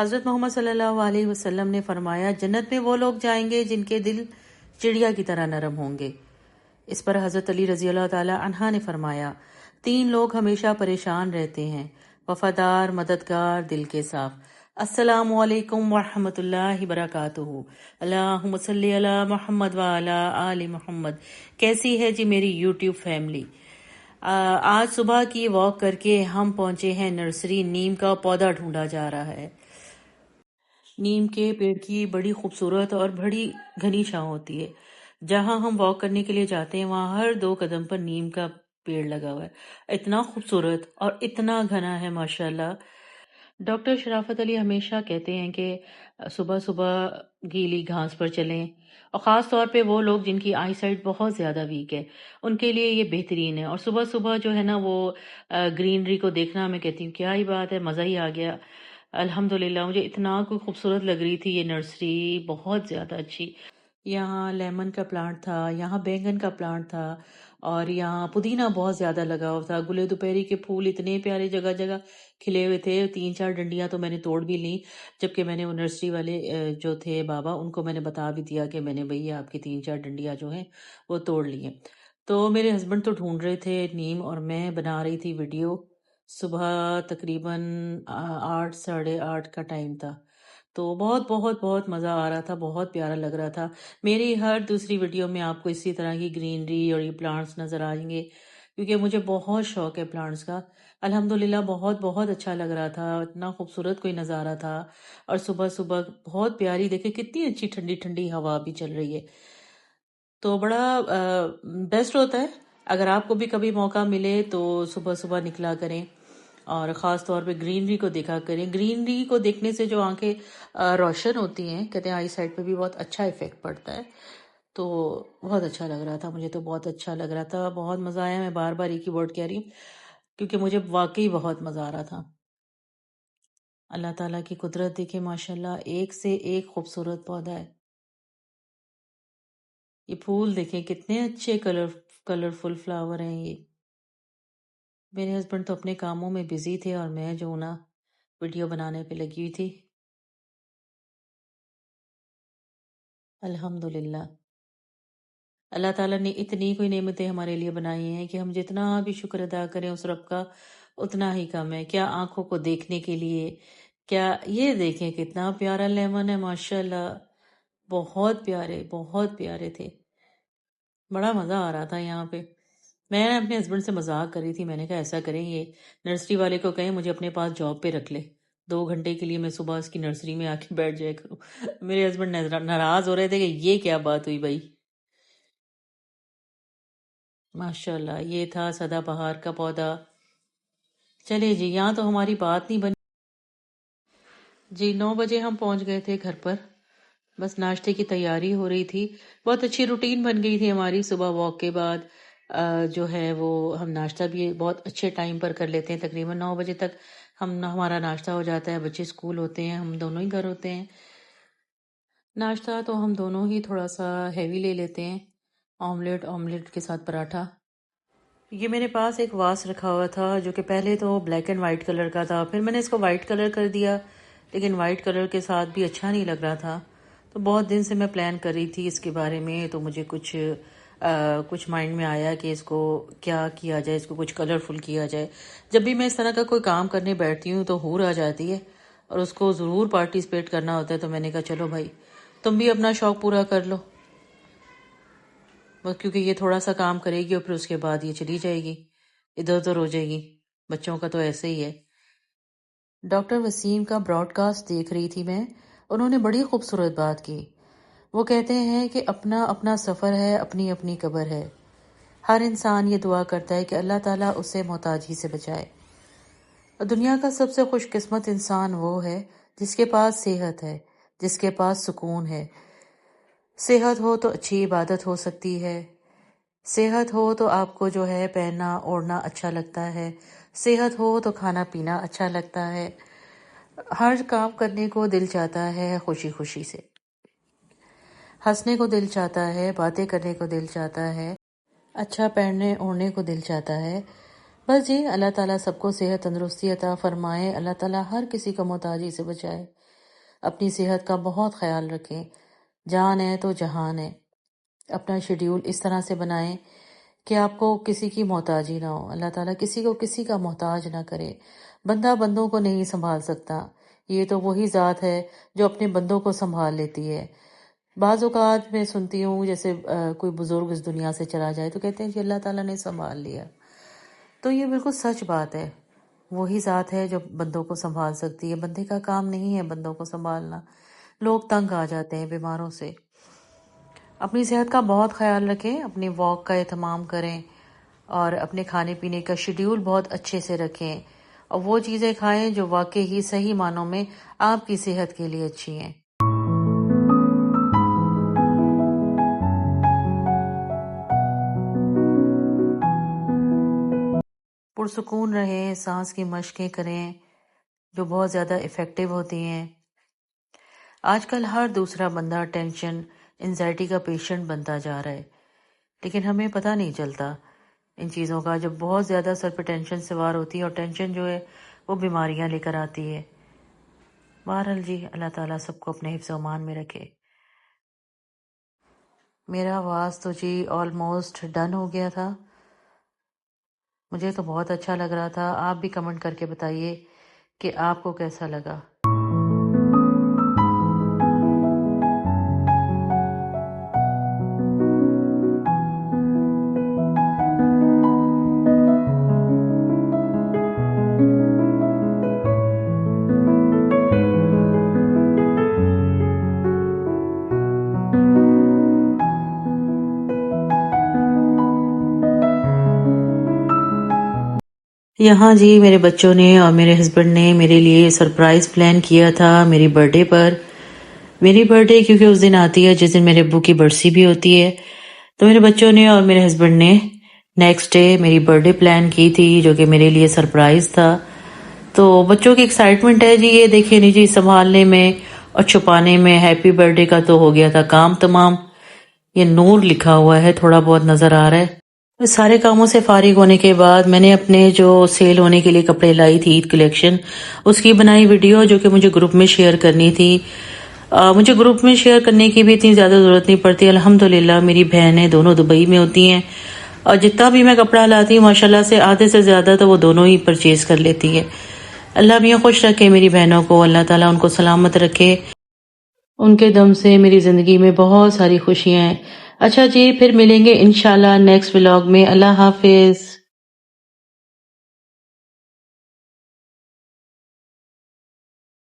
حضرت محمد صلی اللہ علیہ وسلم نے فرمایا، جنت میں وہ لوگ جائیں گے جن کے دل چڑیا کی طرح نرم ہوں گے۔ اس پر حضرت علی رضی اللہ تعالی عنہ نے فرمایا، 3 لوگ ہمیشہ پریشان رہتے ہیں، وفادار، مددگار، دل کے صاف۔ السلام علیکم ورحمۃ اللہ وبرکاتہ۔ اللہم صلی علی محمد وعلی آل محمد۔ کیسی ہے جی میری یوٹیوب فیملی؟ آج صبح کی واک کر کے ہم پہنچے ہیں نرسری۔ نیم کا پودا ڈھونڈا جا رہا ہے۔ نیم کے پیڑ کی بڑی خوبصورت اور بڑی گھنی چھاؤں ہوتی ہے۔ جہاں ہم واک کرنے کے لیے جاتے ہیں وہاں ہر 2 قدم پر نیم کا پیڑ لگا ہوا ہے۔ اتنا خوبصورت اور اتنا گھنا ہے ماشاءاللہ۔ ڈاکٹر شرافت علی ہمیشہ کہتے ہیں کہ صبح صبح گیلی گھاس پر چلیں، اور خاص طور پہ وہ لوگ جن کی آئی سائٹ بہت زیادہ ویک ہے ان کے لیے یہ بہترین ہے۔ اور صبح صبح جو ہے نا وہ گرینری کو دیکھنا، میں کہتی ہوں کیا ہی بات ہے، مزہ ہی آ گیا۔ الحمدللہ مجھے اتنا کوئی خوبصورت لگ رہی تھی یہ نرسری، بہت زیادہ اچھی۔ یہاں لیمن کا پلانٹ تھا، یہاں بینگن کا پلانٹ تھا، اور یہاں پودینہ بہت زیادہ لگا ہوا تھا۔ گلے دوپہری کے پھول اتنے پیارے جگہ جگہ کھلے ہوئے تھے۔ 3-4 ڈنڈیاں تو میں نے توڑ بھی لیں، جبکہ میں نے وہ نرسری والے جو تھے بابا ان کو میں نے بتا بھی دیا کہ میں نے بھئی آپ کی 3-4 ڈنڈیاں جو ہیں وہ توڑ لی ہیں۔ تو میرے ہسبینڈ تو ڈھونڈ رہے تھے نیم، اور میں بنا رہی تھی ویڈیو۔ صبح تقریباً 8 ساڑھے 8 کا ٹائم تھا، تو بہت بہت بہت مزہ آ رہا تھا، بہت پیارا لگ رہا تھا۔ میری ہر دوسری ویڈیو میں آپ کو اسی طرح کی گرینری اور یہ پلانٹس نظر آئیں گے، کیونکہ مجھے بہت شوق ہے پلانٹس کا۔ الحمدللہ بہت بہت اچھا لگ رہا تھا، اتنا خوبصورت کوئی نظارہ تھا، اور صبح صبح بہت پیاری، دیکھیں کتنی اچھی ٹھنڈی ٹھنڈی ہوا بھی چل رہی ہے، تو بڑا بیسٹ ہوتا ہے۔ اگر آپ کو بھی کبھی موقع ملے تو صبح صبح نکلا کریں، اور خاص طور پہ گرینری کو دیکھا کریں۔ گرینری کو دیکھنے سے جو آنکھیں روشن ہوتی ہیں، کہتے ہیں آئی سائٹ پہ بھی بہت اچھا ایفیکٹ پڑتا ہے، تو بہت اچھا لگ رہا تھا مجھے، تو بہت اچھا لگ رہا تھا، بہت مزہ آیا۔ میں بار بار ایک ہی ورڈ کہہ رہی ہوں کیونکہ مجھے واقعی بہت مزہ آ رہا تھا۔ اللہ تعالیٰ کی قدرت دیکھیں ماشاءاللہ، ایک سے ایک خوبصورت پودا ہے۔ یہ پھول دیکھیں کتنے اچھے کلرفل فلاور ہیں یہ۔ میرے ہسبینڈ تو اپنے کاموں میں بزی تھے، اور میں جو نا ویڈیو بنانے پہ لگی ہوئی تھی۔ الحمدللہ اللہ تعالیٰ نے اتنی کوئی نعمتیں ہمارے لیے بنائی ہیں کہ ہم جتنا بھی شکر ادا کریں اس رب کا اتنا ہی کم ہے۔ کیا آنکھوں کو دیکھنے کے لیے، کیا یہ دیکھیں کتنا پیارا لیمن ہے ماشاءاللہ، بہت پیارے تھے، بڑا مزہ آ رہا تھا یہاں پہ۔ میں اپنے ہسبینڈ سے مذاق کر رہی تھی، میں نے کہا ایسا کریں یہ نرسری والے کو کہیں مجھے اپنے پاس جاب پہ رکھ لے، 2 گھنٹے کے لیے میں صبح اس کی نرسری میں آ کے بیٹھ جائے کروں۔ میرے ہسبینڈ ناراض ہو رہے تھے کہ یہ کیا بات ہوئی بھائی۔ ماشاءاللہ یہ تھا سدا بہار کا پودا۔ چلے جی، یہاں تو ہماری بات نہیں بنی جی۔ 9 بجے ہم پہنچ گئے تھے گھر پر، بس ناشتے کی تیاری ہو رہی تھی۔ بہت اچھی روٹین بن گئی تھی ہماری، صبح واک کے بعد جو ہے وہ ہم ناشتہ بھی بہت اچھے ٹائم پر کر لیتے ہیں، تقریباً 9 بجے تک ہمارا ناشتہ ہو جاتا ہے۔ بچے اسکول ہوتے ہیں، ہم دونوں ہی گھر ہوتے ہیں۔ ناشتہ تو ہم دونوں ہی تھوڑا سا ہیوی لے لیتے ہیں، آملیٹ کے ساتھ پراٹھا۔ یہ میرے پاس ایک واس رکھا ہوا تھا جو کہ پہلے تو بلیک اینڈ وائٹ کلر کا تھا، پھر میں نے اس کو وائٹ کلر کر دیا، لیکن وائٹ کلر کے ساتھ بھی اچھا نہیں لگ رہا تھا، تو بہت دن سے میں پلان کر رہی تھی اس کے بارے میں، تو مجھے کچھ مائنڈ میں آیا کہ اس کو کیا کیا جائے، اس کو کچھ کلرفل کیا جائے۔ جب بھی میں اس طرح کا کوئی کام کرنے بیٹھتی ہوں تو ہور آ جاتی ہے، اور اس کو ضرور پارٹیسپیٹ کرنا ہوتا ہے، تو میں نے کہا چلو بھائی تم بھی اپنا شوق پورا کر لو، بس کیونکہ یہ تھوڑا سا کام کرے گی اور پھر اس کے بعد یہ چلی جائے گی، ادھر ادھر ہو جائے گی، بچوں کا تو ایسے ہی ہے۔ ڈاکٹر وسیم کا براڈ کاسٹ دیکھ رہی تھی میں، انہوں نے بڑی خوبصورت بات کی۔ وہ کہتے ہیں کہ اپنا اپنا سفر ہے، اپنی اپنی قبر ہے۔ ہر انسان یہ دعا کرتا ہے کہ اللہ تعالیٰ اسے محتاجی سے بچائے۔ دنیا کا سب سے خوش قسمت انسان وہ ہے جس کے پاس صحت ہے، جس کے پاس سکون ہے۔ صحت ہو تو اچھی عبادت ہو سکتی ہے، صحت ہو تو آپ کو جو ہے پہننا اوڑھنا اچھا لگتا ہے، صحت ہو تو کھانا پینا اچھا لگتا ہے، ہر کام کرنے کو دل چاہتا ہے خوشی خوشی سے، ہنسنے کو دل چاہتا ہے، باتیں کرنے کو دل چاہتا ہے، اچھا پہننے اوڑھنے کو دل چاہتا ہے، بس جی، اللہ تعالیٰ سب کو صحت تندرستی عطا فرمائے، اللہ تعالیٰ ہر کسی کو محتاجی سے بچائے۔ اپنی صحت کا بہت خیال رکھیں، جان ہے تو جہان ہے۔ اپنا شیڈیول اس طرح سے بنائیں کہ آپ کو کسی کی محتاجی نہ ہو۔ اللہ تعالیٰ کسی کو کسی کا محتاج نہ کرے۔ بندہ بندوں کو نہیں سنبھال سکتا، یہ تو وہی ذات ہے جو اپنے بندوں کو سنبھال لیتی ہے۔ بعض اوقات میں سنتی ہوں جیسے کوئی بزرگ اس دنیا سے چلا جائے تو کہتے ہیں کہ اللہ تعالیٰ نے سنبھال لیا، تو یہ بالکل سچ بات ہے۔ وہی ذات ہے جو بندوں کو سنبھال سکتی ہے، بندے کا کام نہیں ہے بندوں کو سنبھالنا۔ لوگ تنگ آ جاتے ہیں بیماروں سے۔ اپنی صحت کا بہت خیال رکھیں، اپنی واک کا اہتمام کریں اور اپنے کھانے پینے کا شیڈیول بہت اچھے سے رکھیں، اور وہ چیزیں کھائیں جو واقعی ہی صحیح معنوں میں آپ کی صحت کے لیے اچھی ہیں۔ پرسکون رہیں، سانس کی مشقیں کریں جو بہت زیادہ افیکٹو ہوتی ہیں۔ آج کل ہر دوسرا بندہ ٹینشن، انزائٹی کا پیشنٹ بنتا جا رہا ہے، لیکن ہمیں پتہ نہیں چلتا ان چیزوں کا۔ جب بہت زیادہ سر پہ ٹینشن سوار ہوتی ہے، اور ٹینشن جو ہے وہ بیماریاں لے کر آتی ہے۔ بہرحال جی، اللہ تعالیٰ سب کو اپنے حفظ و امان میں رکھے۔ میرا آواز تو جی آلموسٹ ڈن ہو گیا تھا، مجھے تو بہت اچھا لگ رہا تھا۔ آپ بھی کمنٹ کر کے بتائیے کہ آپ کو کیسا لگا۔ یہاں جی میرے بچوں نے اور میرے ہسبینڈ نے میرے لیے سرپرائز پلان کیا تھا میری برتھ ڈے پر۔ میری برتھ ڈے کیونکہ اس دن آتی ہے جس دن میرے ابو کی برسی بھی ہوتی ہے، تو میرے بچوں نے اور میرے ہسبینڈ نے نیکسٹ ڈے میری برتھ ڈے پلان کی تھی، جو کہ میرے لیے سرپرائز تھا۔ تو بچوں کی ایکسائٹمنٹ ہے جی، یہ دیکھیے نہیں جی، سنبھالنے میں اور چھپانے میں۔ ہیپی برتھ ڈے کا تو ہو گیا تھا کام تمام، یہ نور لکھا ہوا ہے، تھوڑا بہت نظر آ رہا ہے۔ سارے کاموں سے فارغ ہونے کے بعد میں نے اپنے جو سیل ہونے کے لیے کپڑے لائی تھی عید کلیکشن، اس کی بنائی ویڈیو جو کہ مجھے گروپ میں شیئر کرنی تھی۔ مجھے گروپ میں شیئر کرنے کی بھی اتنی زیادہ ضرورت نہیں پڑتی، الحمدللہ میری بہنیں دونوں دبئی میں ہوتی ہیں، اور جتنا بھی میں کپڑا لاتی ہوں ماشاءاللہ سے آدھے سے زیادہ تو وہ دونوں ہی پرچیز کر لیتی ہے۔ اللہ میاں خوش رکھے میری بہنوں کو، اللہ تعالیٰ ان کو سلامت رکھے، ان کے دم سے میری زندگی میں بہت ساری خوشیاں ہیں۔ اچھا جی، پھر ملیں گے انشاءاللہ نیکسٹ ولاگ میں۔ اللہ حافظ۔